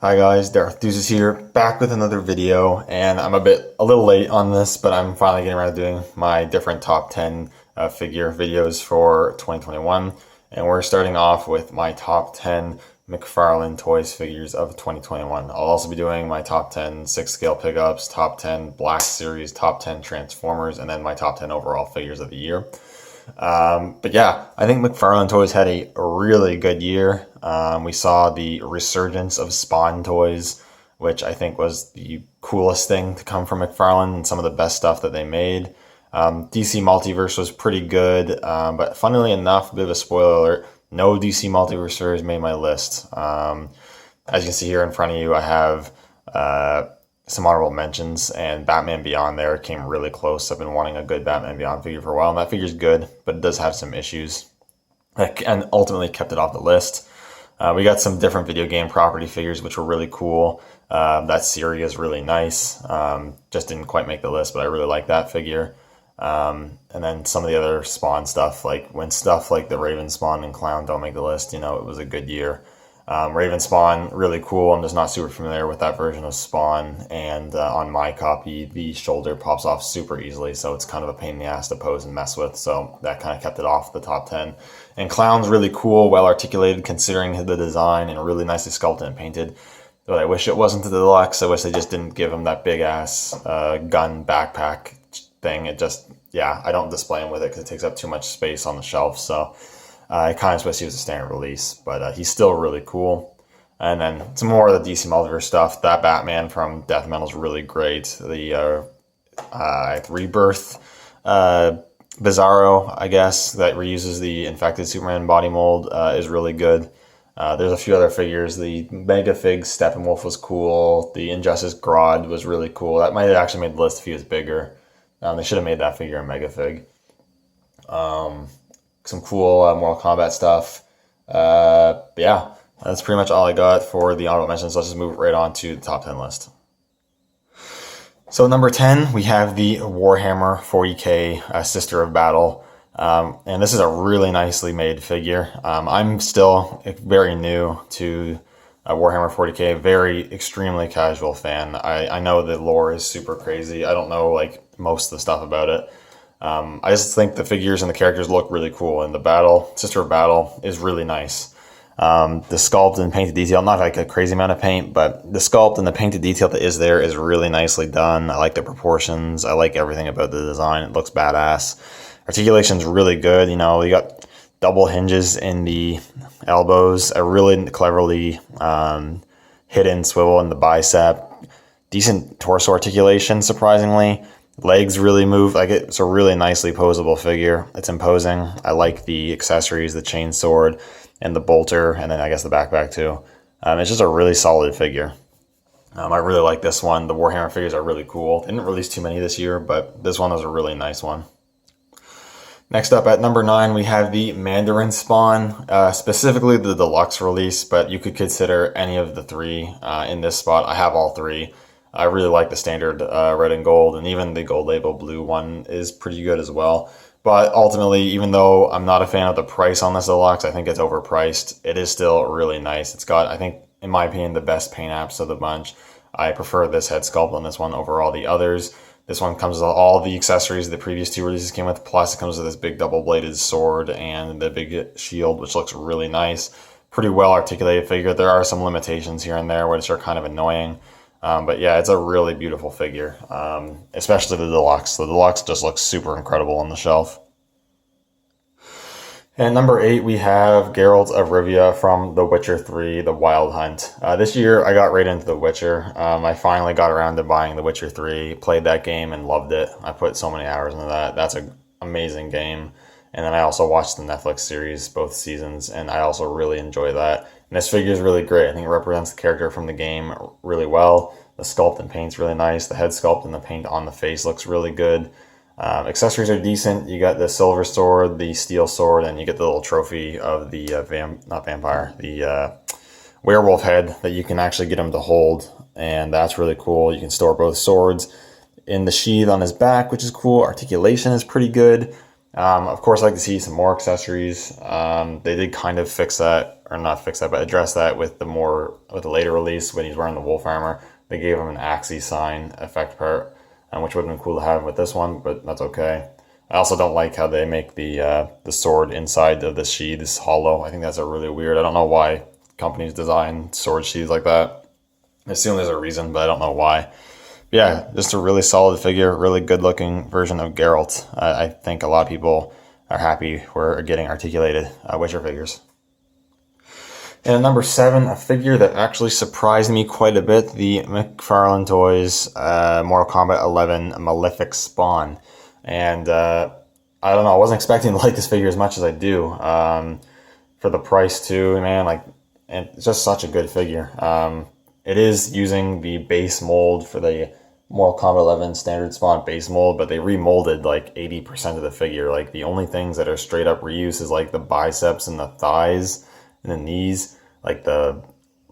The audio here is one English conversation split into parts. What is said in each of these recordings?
Hi guys, Darth Deuces here, back with another video, and I'm a little late on this, but I'm finally getting around to doing my different top 10 figure videos for 2021, and we're starting off with my top 10 Mcfarlane Toys figures of 2021. I'll also be doing my top 10 6-scale pickups, top 10 Black Series, top 10 Transformers, and then my top 10 overall figures of the year. But yeah, I think Mcfarlane Toys had a really good year. We saw the resurgence of Spawn toys, which I think was the coolest thing to come from Mcfarlane and some of the best stuff that they made. DC Multiverse was pretty good, but funnily enough, a bit of a spoiler alert, no DC Multiverse figures made my list. As you can see here in front of you, I have some honorable mentions, and Batman Beyond there came really close. I've been wanting a good Batman Beyond figure for a while, and that figure's good, but it does have some issues, and ultimately kept it off the list. We got some different video game property figures, which were really cool. That Siri is really nice. Just didn't quite make the list, but I really like that figure. And then some of the other Spawn stuff, like when stuff like the Raven Spawn and Clown don't make the list, you know, it was a good year. Raven Spawn, really cool. I'm just not super familiar with that version of Spawn, and on my copy, the shoulder pops off super easily, so it's kind of a pain in the ass to pose and mess with, so that kind of kept it off the top 10. And Clown's really cool, well articulated considering the design, and really nicely sculpted and painted. But I wish it wasn't the deluxe. I wish they just didn't give him that big ass gun backpack thing. It just, yeah, I don't display him with it because it takes up too much space on the shelf, so I kind of wish he was a standard release, but he's still really cool. And then some more of the DC Multiverse stuff. That Batman from Death Metal is really great. The Rebirth Bizarro, I guess, that reuses the infected Superman body mold is really good. There's a few other figures. The Mega Fig Steppenwolf was cool. The Injustice Grodd was really cool. That might have actually made the list if he was bigger. They should have made that figure a Mega Fig. Some cool Mortal Kombat stuff. Yeah, that's pretty much all I got for the honorable mentions. Let's just move right on to the top 10 list. So number 10, we have the Warhammer 40k Sister of Battle. And this is a really nicely made figure. I'm still very new to Warhammer 40k, very extremely casual fan. I know the lore is super crazy. I don't know like most of the stuff about it. I just think the figures and the characters look really cool, and the battle, Sister of Battle, is really nice. The sculpt and painted detail, not like a crazy amount of paint, but the sculpt and the painted detail that is there is really nicely done. I like the proportions. I like everything about the design. It looks badass. Articulation's really good. You know, you got double hinges in the elbows, a really cleverly hidden swivel in the bicep, decent torso articulation, surprisingly. Legs really move, like it's a really nicely posable figure. It's imposing. I like the accessories, the chain sword, and the bolter, and then I guess the backpack too. It's just a really solid figure. I really like this one. The Warhammer figures are really cool. They didn't release too many this year, but this one was a really nice one. Next up at number 9, we have the Mandarin Spawn, specifically the deluxe release, but you could consider any of the three in this spot. I have all three. I really like the standard red and gold, and even the gold label blue one is pretty good as well. But ultimately, even though I'm not a fan of the price on this deluxe, I think it's overpriced. It is still really nice. It's got, I think, in my opinion, the best paint apps of the bunch. I prefer this head sculpt on this one over all the others. This one comes with all the accessories the previous two releases came with, plus it comes with this big double-bladed sword and the big shield, which looks really nice. Pretty well-articulated figure. There are some limitations here and there, which are kind of annoying. But yeah, it's a really beautiful figure, especially the deluxe. The deluxe just looks super incredible on the shelf. And number 8, we have Geralt of Rivia from The Witcher 3, The Wild Hunt. This year, I got right into The Witcher. I finally got around to buying The Witcher 3, played that game and loved it. I put so many hours into that. That's an amazing game. And then I also watched the Netflix series, both seasons, and I also really enjoy that. And this figure is really great. I think it represents the character from the game really well. The sculpt and paint's really nice. The head sculpt and the paint on the face looks really good. Accessories are decent. You got the silver sword, the steel sword, and you get the little trophy of the the werewolf head that you can actually get him to hold, and that's really cool. You can store both swords in the sheath on his back, which is cool. Articulation is pretty good. Of course, I'd like to see some more accessories. They did kind of fix that, or not fix that, but address that with the later release when he's wearing the wolf armor. They gave him an Axie sign effect part, which would have been cool to have with this one, but that's okay. I also don't like how they make the sword inside of the sheaths hollow. I think that's a really weird. I don't know why companies design sword sheaths like that. I assume there's a reason, but I don't know why. Yeah, just a really solid figure, really good looking version of Geralt. I think a lot of people are happy we're getting articulated Witcher figures. And at number 7, a figure that actually surprised me quite a bit, the Mcfarlane Toys Mortal Kombat 11 Malefic Spawn. And I don't know, I wasn't expecting to like this figure as much as I do. For the price too, man, like, and it's just such a good figure. It is using the base mold for the Mortal Kombat 11 standard spawn base mold, but they remolded like 80% of the figure. Like the only things that are straight up reuse is like the biceps and the thighs and the knees, like the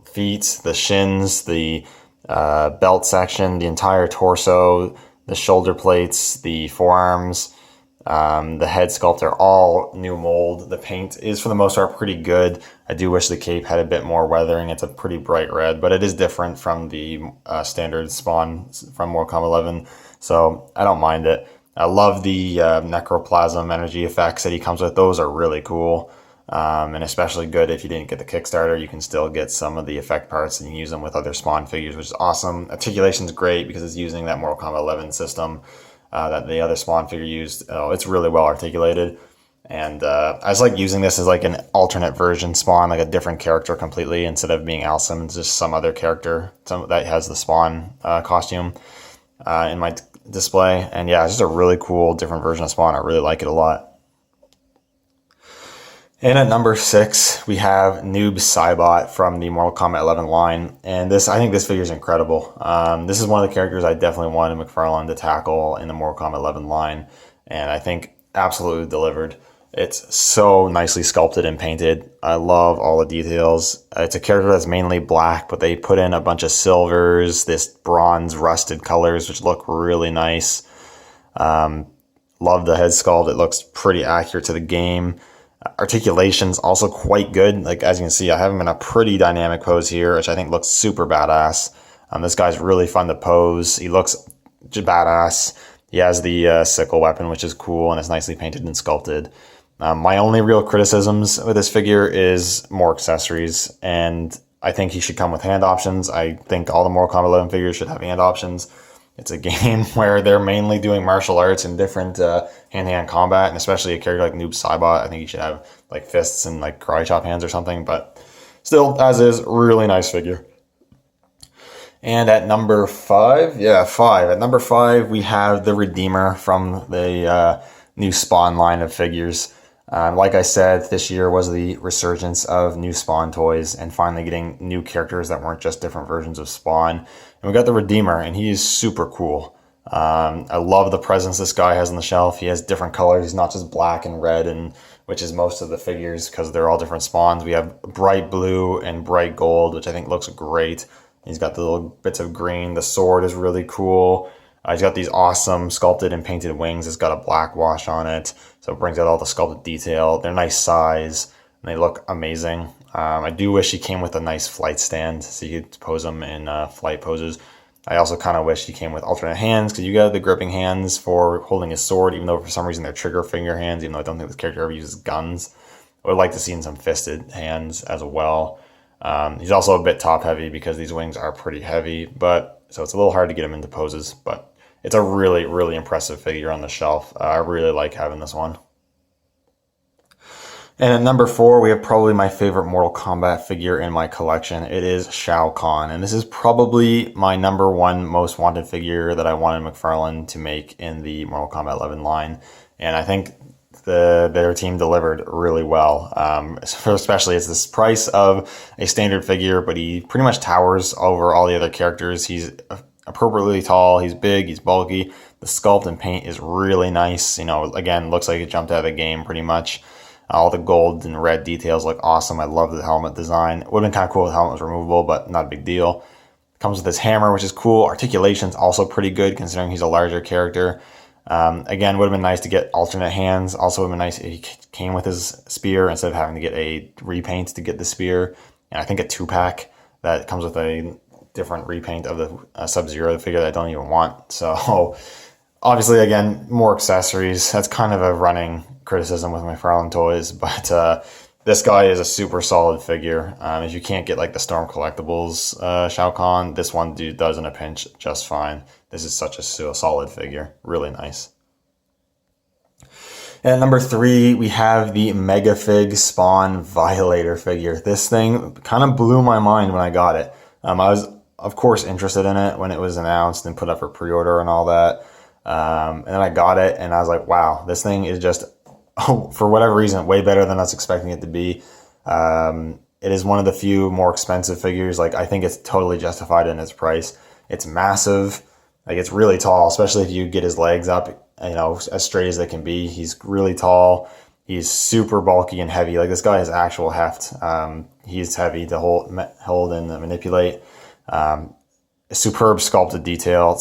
feet, the shins, the belt section, the entire torso, the shoulder plates, the forearms, the head sculpt are all new mold. The paint is for the most part pretty good. I do wish the cape had a bit more weathering. It's a pretty bright red, but it is different from the standard spawn from Mortal Kombat 11, so I don't mind it. I love the necroplasm energy effects that he comes with. Those are really cool, and especially good if you didn't get the Kickstarter. You can still get some of the effect parts and use them with other spawn figures, which is awesome. Articulation's great because it's using that Mortal Kombat 11 system that the other spawn figure used. It's really well articulated, and I just like using this as like an alternate version spawn, like a different character completely. Instead of being Al Simmons, just some other character that has the spawn costume in my display. And yeah, it's just a really cool different version of spawn. I really like it a lot. And at number 6, we have Noob Saibot from the Mortal Kombat 11 line. And I think this figure is incredible. This is one of the characters I definitely wanted Mcfarlane to tackle in the Mortal Kombat 11 line. And I think absolutely delivered. It's so nicely sculpted and painted. I love all the details. It's a character that's mainly black, but they put in a bunch of silvers, this bronze rusted colors, which look really nice. Love the head sculpt. It looks pretty accurate to the game. Articulation's also quite good. Like, as you can see, I have him in a pretty dynamic pose here, which I think looks super badass. This guy's really fun to pose. He looks badass. He has the sickle weapon, which is cool, and it's nicely painted and sculpted. My only real criticisms with this figure is more accessories, and I think he should come with hand options. I think all the Mortal Kombat 11 figures should have hand options. It's a game where they're mainly doing martial arts and different hand-to-hand combat, and especially a character like Noob Saibot, I think he should have like fists and like karate chop hands or something, but still, as is, really nice figure. And at number 5, at number 5, we have the Redeemer from the new Spawn line of figures. Like I said, this year was the resurgence of new Spawn toys and finally getting new characters that weren't just different versions of Spawn. And we got the Redeemer, and he is super cool. I love the presence this guy has on the shelf. He has different colors. He's not just black and red, and which is most of the figures because they're all different spawns. We have bright blue and bright gold, which I think looks great. He's got the little bits of green. The sword is really cool. He's got these awesome sculpted and painted wings. It's got a black wash on it, so it brings out all the sculpted detail. They're nice size, and they look amazing. I do wish he came with a nice flight stand, so you could pose him in flight poses. I also kind of wish he came with alternate hands, because you got the gripping hands for holding his sword, even though for some reason they're trigger finger hands, even though I don't think this character ever uses guns. I would like to see some fisted hands as well. He's also a bit top heavy because these wings are pretty heavy, but so it's a little hard to get him into poses, but it's a really, really impressive figure on the shelf. I really like having this one. And at number 4, we have probably my favorite Mortal Kombat figure in my collection. It is Shao Kahn, and this is probably my number 1 most wanted figure that I wanted Mcfarlane to make in the Mortal Kombat 11 line. And I think their team delivered really well. Especially it's this price of a standard figure, but he pretty much towers over all the other characters. He's appropriately tall, he's big, he's bulky. The sculpt and paint is really nice. You know, again, looks like it jumped out of the game pretty much. All the gold and red details look awesome. I love the helmet design. It would have been kind of cool if the helmet was removable, but not a big deal. Comes with this hammer, which is cool. Articulation's also pretty good considering he's a larger character. Again, would have been nice to get alternate hands. Also would have been nice if he came with his spear instead of having to get a repaint to get the spear. And I think a 2-pack that comes with a different repaint of the Sub-Zero figure that I don't even want. So obviously, again, more accessories. That's kind of a running criticism with Mcfarlane toys, but this guy is a super solid figure. If you can't get like the Storm Collectibles Shao Kahn, this one dude does in a pinch just fine. This is such a solid figure. Really nice. And at number 3, we have the Megafig Spawn Violator figure. This thing kind of blew my mind when I got it. I was, of course, interested in it when it was announced and put up for pre-order and all that. And then I got it, and I was like, wow, this thing is just, for whatever reason, way better than I was expecting it to be. It is one of the few more expensive figures. Like, I think it's totally justified in its price. It's massive. Like, it's really tall, especially if you get his legs up, you know, as straight as they can be. He's really tall. He's super bulky and heavy. Like, this guy has actual heft. He's heavy to hold and manipulate. Superb sculpted detail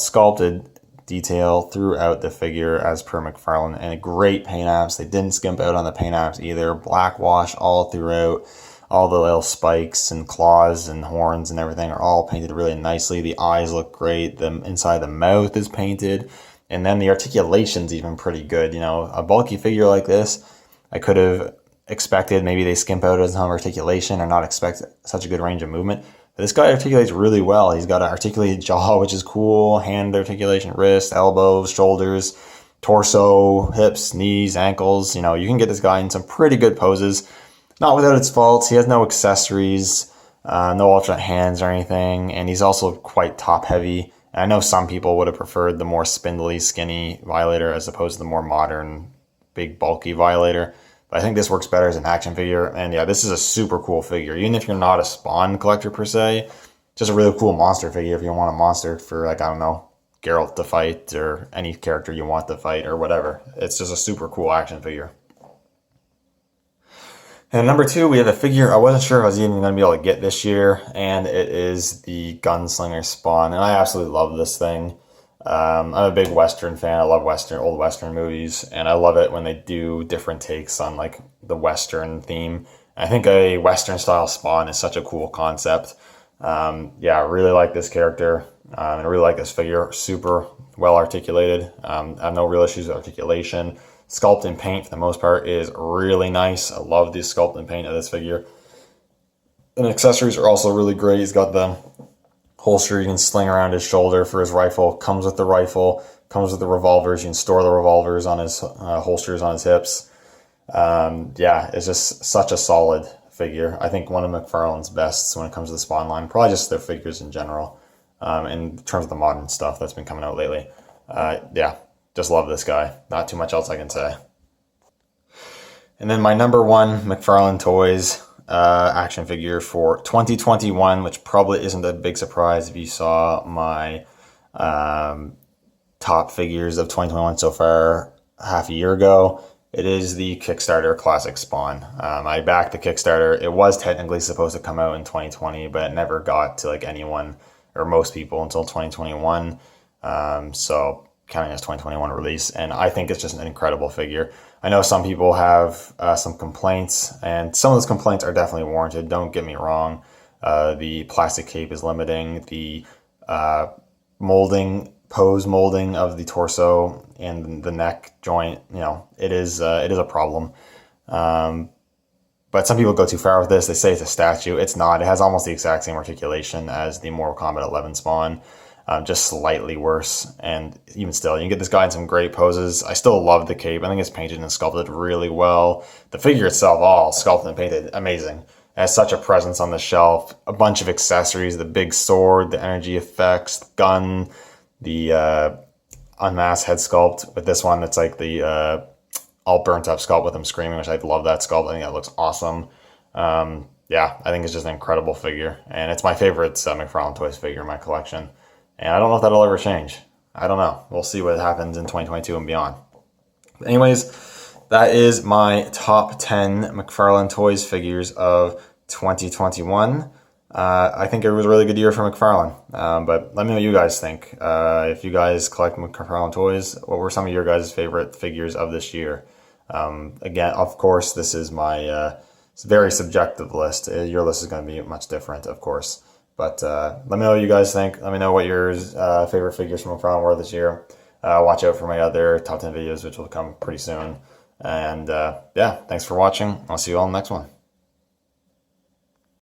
throughout the figure as per Mcfarlane, and a great paint apps. They didn't skimp out on the paint apps either. Black wash all throughout. All the little spikes and claws and horns and everything are all painted really nicely. The eyes look great. The inside of the mouth is painted. And then the articulation's even pretty good. You know, a bulky figure like this, I could have expected maybe they skimp out on some articulation or not expect such a good range of movement. But this guy articulates really well. He's got an articulated jaw, which is cool. Hand articulation, wrist, elbows, shoulders, torso, hips, knees, ankles. You know, you can get this guy in some pretty good poses. Not without its faults. He has no accessories, no alternate hands or anything, and he's also quite top heavy. And I know some people would have preferred the more spindly, skinny Violator as opposed to the more modern, big, bulky Violator. But I think this works better as an action figure. And yeah, this is a super cool figure. Even if you're not a Spawn collector per se, just a really cool monster figure if you want a monster for, like, I don't know, Geralt to fight or any character you want to fight or whatever. It's just a super cool action figure. And number 2, we have a figure I wasn't sure if I was even going to be able to get this year, and it is the Gunslinger Spawn, and I absolutely love this thing. I'm a big Western fan. I love old Western movies, and I love it when they do different takes on like the Western theme. I think a Western style Spawn is such a cool concept. Yeah, I really like this character, and I really like this figure. Super well articulated. I have no real issues with articulation. Sculpt and paint, for the most part, is really nice. I love the sculpt and paint of this figure. And accessories are also really great. He's got the holster you can sling around his shoulder for his rifle. Comes with the rifle. Comes with the revolvers. You can store the revolvers on his holsters on his hips. Yeah, it's just such a solid figure. I think one of Mcfarlane's bests when it comes to the Spawn line. Probably just their figures in general. In terms of the modern stuff that's been coming out lately. Yeah. Just love this guy. Not too much else I can say. And then my number 1 Mcfarlane Toys action figure for 2021, which probably isn't a big surprise if you saw my top figures of 2021 so far half a year ago. It is the Kickstarter Classic Spawn. I backed the Kickstarter. It was technically supposed to come out in 2020, but it never got to like anyone or most people until 2021. So counting as 2021 release, and I think it's just an incredible figure. I know some people have some complaints, and some of those complaints are definitely warranted. Don't get me wrong. The plastic cape is limiting. The pose molding of the torso and the neck joint, you know, it is a problem. But some people go too far with this. They say it's a statue. It's not. It has almost the exact same articulation as the Mortal Kombat 11 Spawn. Just slightly worse, and even still, you can get this guy in some great poses. I still love the cape. I think it's painted and sculpted really well. The figure itself, all sculpted and painted, amazing. It has such a presence on the shelf. A bunch of accessories, the big sword, the energy effects, the gun, the unmasked head sculpt. With this one, it's like the all burnt up sculpt with him screaming, which I love that sculpt. I think that looks awesome. Yeah, I think it's just an incredible figure, and it's my favorite Mcfarlane Toys figure in my collection. And I don't know if that'll ever change. I don't know. We'll see what happens in 2022 and beyond. But anyways, that is my top 10 Mcfarlane Toys figures of 2021. I think it was a really good year for Mcfarlane. But let me know what you guys think. If you guys collect Mcfarlane toys, what were some of your guys' favorite figures of this year? Again, of course, this is my very subjective list. Your list is going to be much different, of course. But let me know what you guys think. Let me know what your favorite figures from Mcfarlane were this year. Watch out for my other top 10 videos, which will come pretty soon. And yeah, thanks for watching. I'll see you all in the next one.